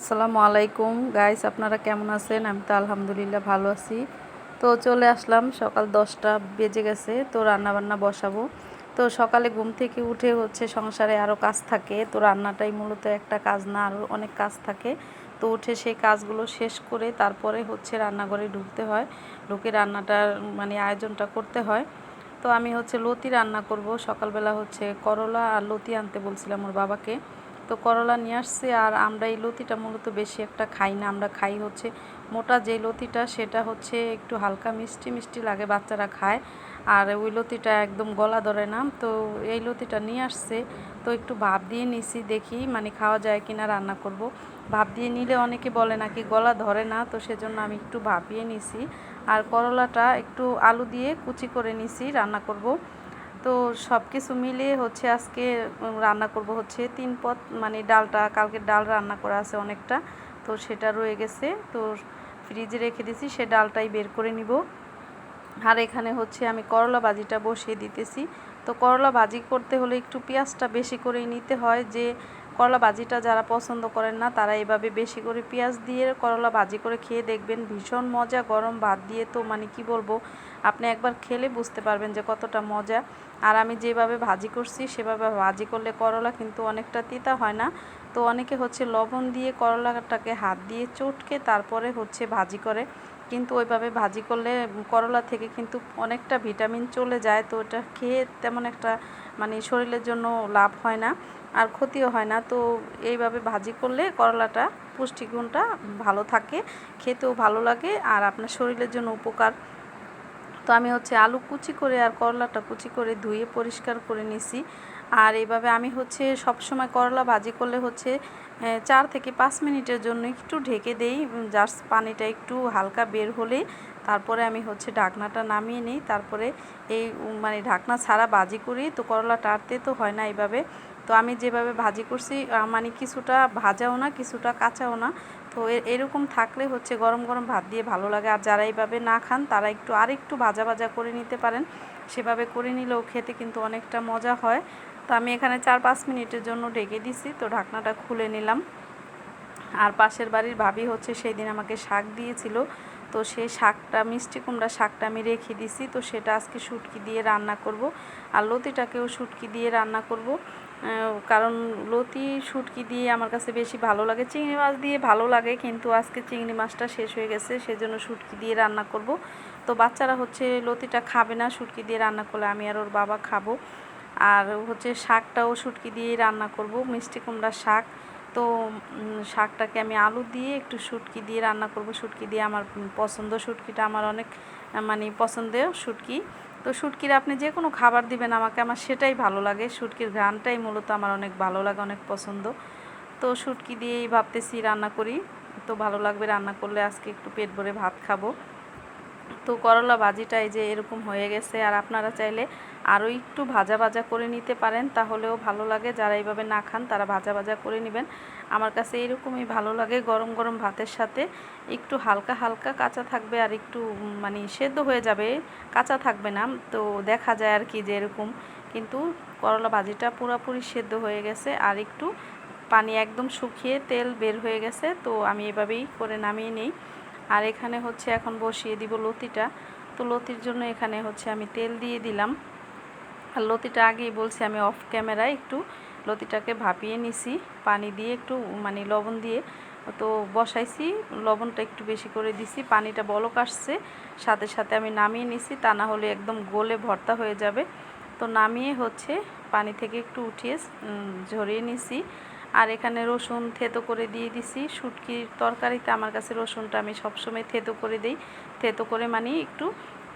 আসসালামু আলাইকুম গাইস, আপনারা কেমন আছেন? আমি তো আলহামদুলিল্লাহ ভালো আছি। তো চলে আসলাম, সকাল 10টা বেজে গেছে। তো রান্না বান্না বসাবো। তো সকালে ঘুম থেকে উঠে সংসারে আরও কাজ থাকে। তো রান্নাটাই মূলত একটা কাজ না, আরও অনেক কাজ থাকে। তো উঠে সেই কাজগুলো শেষ করে তারপরে রান্নাঘরে ঢুকতে হয়। ঢুকে রান্নাটার আয়োজনটা করতে হয়। তো আমি লতি রান্না করব। সকালবেলা করলা আর লতি আনতে বলছিলাম ওর বাবাকে। তো করলা নিয়ে আসছে। আর আমরা এই লতিটা মূলত বেশি একটা খাই না। আমরা খাই মোটা যে লতিটা, সেটা একটু হালকা মিষ্টি মিষ্টি লাগে, বাচ্চারা খায়। আর ওই লতিটা একদম গলা ধরে না। তো এই লতিটা নিয়ে আসছে। তো একটু ভাপ দিয়ে নিছি, দেখি খাওয়া যায় কিনা, রান্না করব। ভাপ দিয়ে নিলে অনেকে বলে নাকি গলা ধরে না, তো সেজন্য আমি একটু ভাপিয়ে নিছি। আর করলাটা একটু আলু দিয়ে কুচি করে নিছি, রান্না করব। তো সব কিছু মিলিয়ে আজকে রান্না করব 3 পদ। ডালটা, কালকের ডাল রান্না করা আছে অনেকটা, তো সেটা রয়ে গেছে। তো ফ্রিজে রেখে দিছি, সে ডালটাই বের করে নিব। আর এখানে আমি করলা ভাজিটা বসিয়ে দিতেছি। তো করলা ভাজি করতে হলে একটু পেঁয়াজটা বেশি করেই নিতে হয়। যে করলা ভাজিটা যারা পছন্দ করেন না, তারা এভাবে বেশি করে পেঁয়াজ দিয়ে করলা ভাজি করে খেয়ে দেখবেন, ভীষণ মজা। গরম ভাত দিয়ে তো কি বলবো, আপনি একবার খেলে বুঝতে পারবেন যে কতটা মজা। আর আমি যেভাবে ভাজি করছি সেভাবে ভাজি করলে করলা কিন্তু অনেকটা তিতা হয় না। তো অনেকে লবণ দিয়ে করলাটাকে হাত দিয়ে চটকে তারপরে ভাজি করে, কিন্তু ওইভাবে ভাজি করলে করলা থেকে কিন্তু অনেকটা ভিটামিন চলে যায়। তো ওটা খেয়ে তেমন একটা শরীরের জন্য লাভ হয় না, আর ক্ষতিও হয় না। তো এইভাবে ভাজি করলে করলাটা পুষ্টিগুণটা ভালো থাকে, খেতেও ভালো লাগে, আর আপনার শরীরের জন্য উপকার। তো আমি আলু কুচি করে আর করলাটা কুচি করে ধুয়ে পরিষ্কার করে নিছি। আর এইভাবে আমি সবসময় করলা ভাজি করলে 4 থেকে 5 মিনিটের জন্য একটু ঢেকে দেই, জাস্ট পানিটা একটু হালকা বের হলে তারপরে আমি ঢাকনাটা নামিয়ে নিই। তারপরে এই ঢাকনা ছাড়া ভাজি করি, তো করলা টাড়তে তো হয় না এইভাবে। তো আমি যেভাবে ভাজি করছি, কিছুটা ভাজাও না, কিছুটা কাঁচাও না। তো এরকম থাকলে গরম গরম ভাত দিয়ে ভালো লাগে। আর যারা এইভাবে না খান, তারা আরেকটু ভাজা ভাজা করে নিতে পারেন। সেভাবে করে নিলেও খেতে কিন্তু অনেকটা মজা হয়। তো আমি এখানে 4-5 মিনিটের জন্য ঢেকে দিছি। তো ঢাকনাটা খুলে নিলাম। আর পাশের বাড়ির ভাবি সেই দিন আমাকে শাক দিয়েছিল। তো সেই শাকটা, মিষ্টি কুমড়া শাকটা আমি রেখে দিছি। তো সেটা আজকে শুটকি দিয়ে রান্না করব। আর লতিটাকেও শুটকি দিয়ে রান্না করব, কারণ লতি শুটকি দিয়ে আমার কাছে বেশি ভালো লাগে। চিংড়ি মাছ দিয়ে ভালো লাগে, কিন্তু আজকে চিংড়ি মাছটা শেষ হয়ে গেছে, সেজন্য শুটকি দিয়ে রান্না করব। তো বাচ্চারা লতিটা খাবে না, শুটকি দিয়ে রান্না করলে আমি আর ওর বাবা খাবো। আর শাকটাও শুটকি দিয়েই রান্না করব, মিষ্টি কুমড়ার শাক। তো শাকটাকে আমি আলু দিয়ে একটু শুটকি দিয়ে রান্না করব। শুটকি দিয়ে আমার পছন্দ, শুটকিটা আমার অনেক পছন্দের শুটকি। তো শুটকির আপনি যে কোনো খাবার দিবেন আমাকে, আমার সেটাই ভালো লাগে। শুটকির ঘ্রাণটাই মূলত আমার অনেক ভালো লাগে, অনেক পছন্দ। তো শুটকি দিয়েই ভাবতেছি রান্না করি। তো ভালো লাগবে রান্না করলে, আজকে একটু পেট ভরে ভাত খাবো। তো করলা ভাজিটা এই যে এরকম হয়ে গেছে। আর আপনারা চাইলে আরও একটু ভাজা ভাজা করে নিতে পারেন, তাহলেও ভালো লাগে। যারা এইভাবে না খান, তারা ভাজা ভাজা করে নেবেন। আমার কাছে এরকমই ভালো লাগে, গরম গরম ভাতের সাথে একটু হালকা হালকা কাঁচা থাকবে, আর একটু সেদ্ধ হয়ে যাবে, কাঁচা থাকবে না। তো দেখা যায় আর কি যে এরকম, কিন্তু করলা ভাজিটা পুরোপুরি সেদ্ধ হয়ে গেছে, আর একটু পানি একদম শুকিয়ে তেল বের হয়ে গেছে। তো আমি এভাবেই করে নামিয়ে নিই। আর এখানে এখন বসিয়ে দিব লতিটা। তো লতির জন্য এখানে আমি তেল দিয়ে দিলাম। আর লতিটা আগেই বলছি, আমি অফ ক্যামেরায় একটু লতিটাকে ভাপিয়ে নিছি পানি দিয়ে, একটু লবণ দিয়ে। তো বসাইছি, লবণটা একটু বেশি করে দিছি, পানিটা বলক আসছে, সাথে সাথে আমি নামিয়ে নিছি, তা না হলে একদম গলে ভর্তা হয়ে যাবে। তো নামিয়ে পানি থেকে একটু উঠিয়ে ঝরিয়ে নিছি। আর এখানে রসুন থেতো করে দিয়ে দিছি। শুটকির তরকারিতে আমার কাছে রসুনটা আমি সবসময় থেতো করে দিই। থেতো করে একটু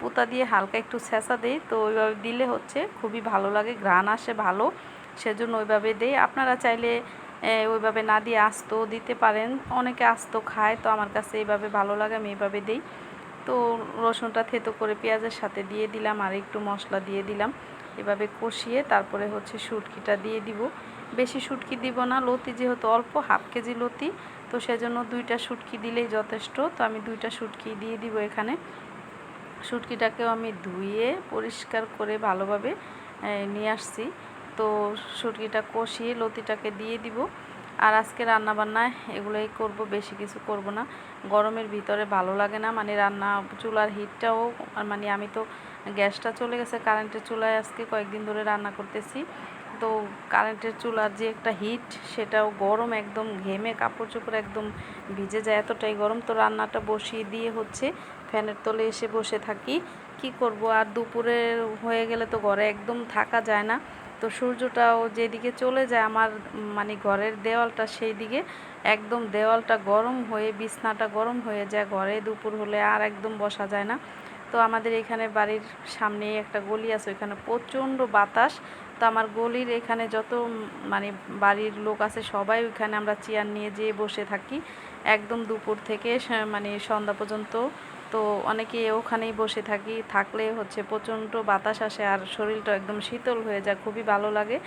পুতা দিয়ে হালকা একটু ছেঁচা দেই। তো ওইভাবে দিলে খুবই ভালো লাগে, ঘ্রাণ আসে ভালো, সেজন্য ওইভাবে দেই। আপনারা চাইলে ওইভাবে না দিয়ে আস্ত দিতে পারেন, অনেকে আস্ত খায়। তো আমার কাছে এইভাবে ভালো লাগে, আমি এইভাবে দিই। তো রসুনটা থেতো করে পেঁয়াজের সাথে দিয়ে দিলাম, আর একটু মশলা দিয়ে দিলাম। এভাবে কষিয়ে তারপরে শুটকিটা দিয়ে দিব। বেশি শুটকি দিব না, লতি যেহেতু অল্প, হাফ কেজি লতি, তো সেজন্য 2টা শুটকি দিলেই যথেষ্ট। তো আমি 2টা শুটকি দিয়ে দিব এখানে। শুটকিটাকেও আমি ধুয়ে পরিষ্কার করে ভালোভাবে নিয়ে আসছি। তো শুটকিটা কষিয়ে লতিটাকে দিয়ে দিব। আর আজকে রান্নাবান্না এগুলোই করব, বেশি কিছু করব না। গরমের ভিতরে ভালো লাগে না, মানে রান্না চুলার হিটটাও, মানে আমি তো গ্যাসটা চলে গেছে, কারেন্টের চুলায় আজকে কয়েকদিন ধরে রান্না করতেছি। তো কারেন্টের চুলার যে একটা হিট, সেটাও গরম, একদম ঘেমে কাপড় চোপড় একদম ভিজে যায়, এতটাই গরম। তো রান্নাটা বসিয়ে দিয়ে হচ্ছে ফ্যানের তলে এসে বসে থাকি। কি করব, আর দুপুরে হয়ে গেলে তো ঘরে একদম থাকা যায় না। তো সূর্যটাও যেদিকে চলে যায় আমার মানে ঘরের দেওয়ালটা, সেই দিকে একদম দেওয়ালটা গরম হয়ে, বিছনাটা গরম হয়ে যায়, ঘরে দুপুর হলে আর একদম বসা যায় না। তো আমাদের এখানে বাড়ির সামনে একটা গলি আছে, ওইখানে প্রচণ্ড বাতাস। তো আমার গলির এখানে যত মানে বাড়ির লোক আছে সবাই ওইখানে আমরা চেয়ার নিয়ে যেয়ে বসে থাকি একদম দুপুর থেকে মানে সন্ধ্যা পর্যন্ত। তো অনেকে ওখানেই বসে থাকি, থাকলে হচ্ছে প্রচণ্ড বাতাস আসে আর শরীরটা একদম শীতল হয়ে যায়, খুবই ভালো লাগে।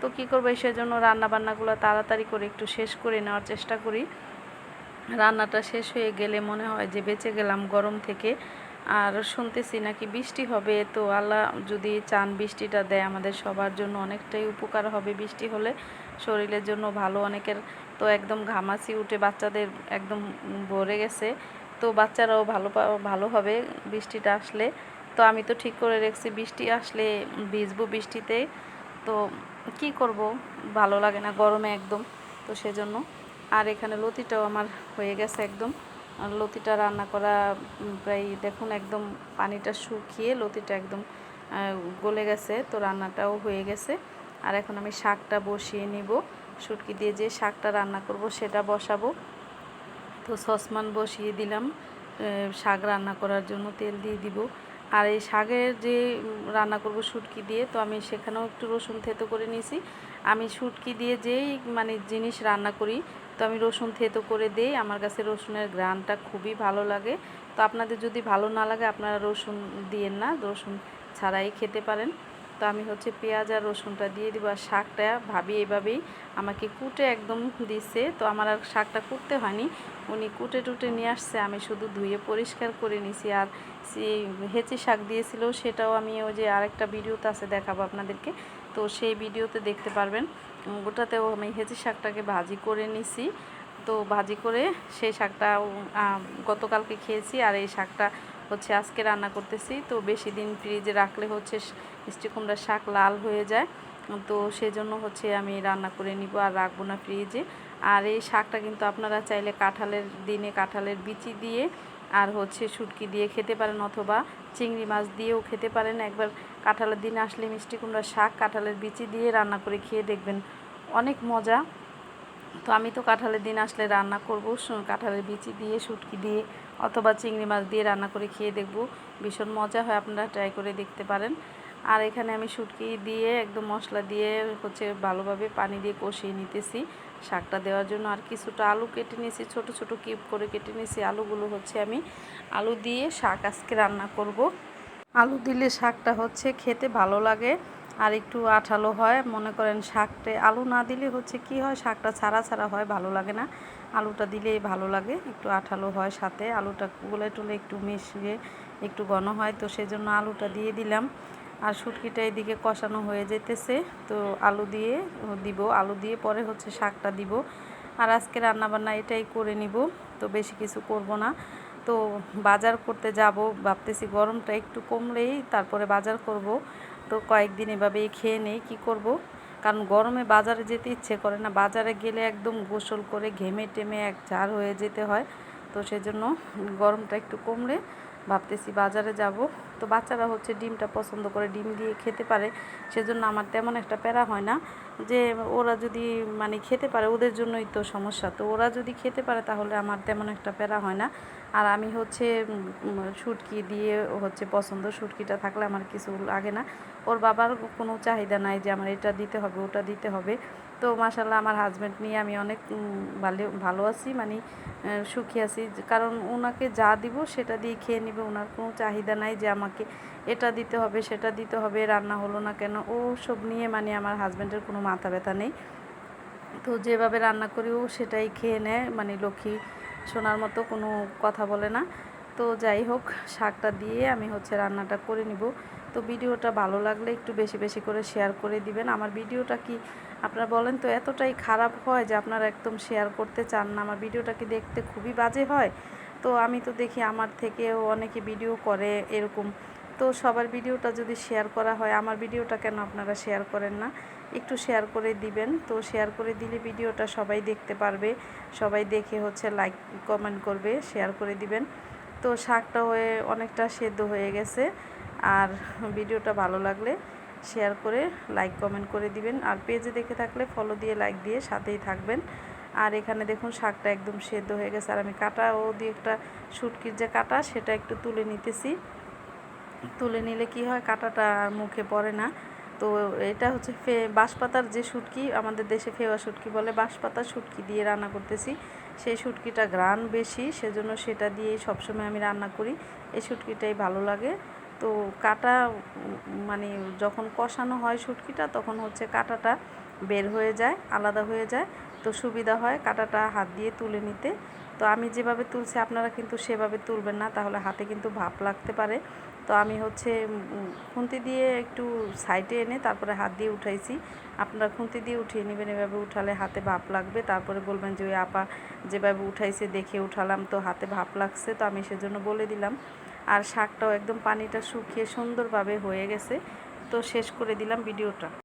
তো কী করবো, সেজন্য রান্নাবান্নাগুলো তাড়াতাড়ি করে একটু শেষ করে নেওয়ার চেষ্টা করি। রান্নাটা শেষ হয়ে গেলে মনে হয় যে বেঁচে গেলাম গরম থেকে। আর শুনতেছি নাকি বৃষ্টি হবে, তো আল্লাহ যদি চান বৃষ্টিটা দেয় আমাদের সবার জন্য অনেকটাই উপকার হবে। বৃষ্টি হলে শরীরের জন্য ভালো, অনেকের তো একদম ঘামাচি উঠে, বাচ্চাদের একদম ভরে গেছে। তো বাচ্চারাও ভালো হবে বৃষ্টিটা আসলে। তো আমি তো ঠিক করে রেখেছি বৃষ্টি আসলে ভিজবো বৃষ্টিতে। তো কি করব, ভালো লাগে না গরমে একদম। তো সেজন্য। আর এখানে লতিটাও আমার হয়ে গেছে একদম। আর লতিটা রান্না করা প্রায় দেখুন একদম পানিটা শুকিয়ে লতিটা একদম গলে গেছে। তো রান্নাটাও হয়ে গেছে। আর এখন আমি শাকটা বসিয়ে নিব, শুটকি দিয়ে যে শাকটা রান্না করব সেটা বসাবো। তো সসপ্যান বসিয়ে দিলাম শাক রান্না করার জন্য, তেল দিয়ে দিব। আর এই শাকের যে রান্না করব শুটকি দিয়ে, তো আমি সেখানেও একটু রসুন থেতো করে নিয়েছি। আমি শুটকি দিয়ে যেই মানে জিনিস রান্না করি, তো আমি রসুন থেতো করে দিই। আমার কাছে রসুনের ঘ্রাণটা খুবই ভালো লাগে। তো আপনাদের যদি ভালো না লাগে আপনারা রসুন দিয়েন না, রসুন ছাড়াই খেতে পারেন। তো আমি হচ্ছে পেঁয়াজ আর রসুনটা দিয়ে দিব। আর শাকটা ভাবি এভাবেই আমাকে কুটে একদম দিছে। তো আমার আর শাকটা কুটতে হয়নি, উনি কুটে টুটে নিয়ে আসছে, আমি শুধু ধুয়ে পরিষ্কার করে নিছি। আর সেই হেঁচি শাক দিয়েছিল, সেটাও আমি ওই যে আরেকটা ভিডিওতে আছে দেখাবো আপনাদেরকে, তো সেই ভিডিওতে দেখতে পারবেন। ওটাতেও আমি হেঁচি শাকটাকে ভাজি করে নিছি। তো ভাজি করে সেই শাকটা গতকালকে খেয়েছি, আর এই শাকটা হচ্ছে আজকে রান্না করতেছি। তো বেশি দিন ফ্রিজে রাখলে হচ্ছে মিষ্টি কুমড়ার শাক লাল হয়ে যায়। তো সেজন্য হচ্ছে আমি রান্না করে নিব, আর রাখবো না ফ্রিজে। আর এই শাকটা কিন্তু আপনারা চাইলে কাঁঠালের দিনে কাঁঠালের বিচি দিয়ে আর হচ্ছে শুটকি দিয়ে খেতে পারেন, অথবা চিংড়ি মাছ দিয়েও খেতে পারেন। একবার কাঁঠালের দিনে আসলে মিষ্টি কুমড়ার শাক কাঁঠালের বিচি দিয়ে রান্না করে খেয়ে দেখবেন, অনেক মজা। তো আমি তো কাঁঠালের দিন আসলে রান্না করব কাঁঠালের বিচি দিয়ে, শুটকি দিয়ে অথবা চিংড়ি মাছ দিয়ে রান্না করে খেয়ে দেখব, ভীষণ মজা হয়, আপনারা ট্রাই করে দেখতে পারেন। আর এখানে আমি শুটকি দিয়ে একদম মশলা দিয়ে হচ্ছে ভালোভাবে পানি দিয়ে কষিয়ে নিতেছি শাকটা দেওয়ার জন্য। আর কিছুটা আলু কেটে নিয়েছি, ছোট ছোট কিউব করে কেটে নিয়েছি। আলুগুলো হচ্ছে আমি আলু দিয়ে শাক আজকে রান্না করব। আলু দিলে শাকটা হচ্ছে খেতে ভালো লাগে আর একটু আঠালো হয়। মনে করেন শাকটা আলু না দিলে হচ্ছে কি হয়, শাকটা ছাড়া ছাড়া হয়, ভালো লাগে না। আলুটা দিলেই ভালো লাগে, একটু আঠালো হয়, সাথে আলুটা গুলে টুলে একটু মিশিয়ে একটু ঘন হয়। তো সেজন্য আলুটা দিয়ে দিলাম। আর শুটকিটা এদিকে কষানো হয়ে যেতেছে, তো আলু দিয়ে দিব, আলু দিয়ে পরে হচ্ছে শাকটা দিব। আর আজকে রান্নাবান্না এটাই করে নিব, তো বেশি কিছু করব না। তো বাজার করতে যাব ভাবতেছি, গরমটা একটু কমলেই তারপরে বাজার করব। তো কয়েকদিন এভাবেই খেয়ে নেই, কী করব, কারণ গরমে বাজারে যেতে ইচ্ছে করে না। বাজারে গেলে একদম গোসল করে ঘেমে টেমে এক ঝাড় হয়ে যেতে হয়। তো সেজন্য গরমটা একটু কমলে ভাবতেছি বাজারে যাব। তো বাচ্চারা হচ্ছে ডিমটা পছন্দ করে, ডিম দিয়ে খেতে পারে, সেজন্য আমার তেমন একটা প্যারা হয় না। যে ওরা যদি মানে খেতে পারে, ওদের জন্যই তো সমস্যা। তো ওরা যদি খেতে পারে তাহলে আমার তেমন একটা প্যারা হয় না। আর আমি হচ্ছে শুটকি দিয়ে হচ্ছে পছন্দ, শুটকিটা থাকলে আমার কিছু লাগে না। ওর বাবার কোনো চাহিদা নাই যে আমার এটা দিতে হবে ওটা দিতে হবে। তো মাশাআল্লাহ আমার হাজব্যান্ড নিয়ে আমি অনেক ভালো আছি, মানে সুখী আছি, কারণ ওনাকে যা দিব সেটা দিয়ে খেয়ে নেবে। ওনার কোনো চাহিদা নাই যে আমাকে এটা দিতে হবে সেটা দিতে হবে, রান্না হলো না কেন, ও সব নিয়ে মানে আমার হাজব্যান্ডের কোনো মাথা ব্যথা নেই। তো যেভাবে রান্না করি ও সেটাই খেয়ে নেয়, মানে লক্ষ্মী সোনার মতো কোনো কথা বলে না। তো যাই হোক, শাকটা দিয়ে আমি হচ্ছে রান্নাটা করে নিব। তো ভিডিওটা ভালো লাগলে একটু বেশি বেশি করে শেয়ার করে দিবেন। আমার ভিডিওটা কি আপনারা বলেন তো এতটাই খারাপ হয় যে আপনারা একদম শেয়ার করতে চান না? আমার ভিডিওটা কি দেখতে খুবই বাজে হয়? তো আমি তো দেখি আমার থেকেও অনেকে ভিডিও করে এরকম। তো সবার ভিডিওটা যদি শেয়ার করা হয়, আমার ভিডিওটা কেন আপনারা শেয়ার করেন না? একটু শেয়ার করে দিবেন। তো শেয়ার করে দিলে ভিডিওটা সবাই দেখতে পারবে, সবাই দেখে হচ্ছে লাইক কমেন্ট করবে, শেয়ার করে দিবেন। তো শাকটা হয়ে অনেকটা সেদ্ধ হয়ে গেছে। আর ভিডিওটা ভালো লাগলে শেয়ার করে লাইক কমেন্ট করে দিবেন। আর পেজে দেখে থাকলে ফলো দিয়ে লাইক দিয়ে সাথেই থাকবেন। আর এখানে দেখুন শাকটা একদম সেদ্ধ হয়ে গেছে। আর আমি কাটাও দিয়ে একটা শুটকির যে কাটা সেটা একটু তুলে নিতেছি। তুলে নিলে কি হয়, কাঁটাটা আর মুখে পড়ে না। তো এটা হচ্ছে বাঁশপাতার যে শুটকি, আমাদের দেশে ফেওয়া শুটকি বলে, বাঁশপাতার শুটকি দিয়ে রান্না করতেছি। সেই শুটকিটা ঘ্রাণ বেশি, সেজন্য সেটা দিয়েই সবসময় আমি রান্না করি। এই শুটকিটাই ভালো লাগে। তো কাটা মানে যখন কষানো হয় শুটকিটা, তখন হচ্ছে কাঁটাটা বের হয়ে যায়, আলাদা হয়ে যায়। তো সুবিধা হয় কাঁটাটা হাত দিয়ে তুলে নিতে। তো আমি যেভাবে তুলছি আপনারা কিন্তু সেভাবে তুলবেন না, তাহলে হাতে কিন্তু ভাপ লাগতে পারে। তো আমি হচ্ছে খুন্তি দিয়ে একটু সাইডে এনে তারপরে হাত দিয়ে উঠাইছি। আপনারা খুন্তি দিয়ে উঠিয়ে নেবেন, এভাবে উঠালে হাতে ভাপ লাগবে। তারপরে বলবেন যে ওই আপা যেভাবে উঠাইছে দেখে উঠালাম, তো হাতে ভাপ লাগছে, তো আমি সেজন্য বলে দিলাম। আর শাকটাও একদম পানিটা শুকিয়ে সুন্দরভাবে হয়ে গেছে। তো শেষ করে দিলাম ভিডিওটা।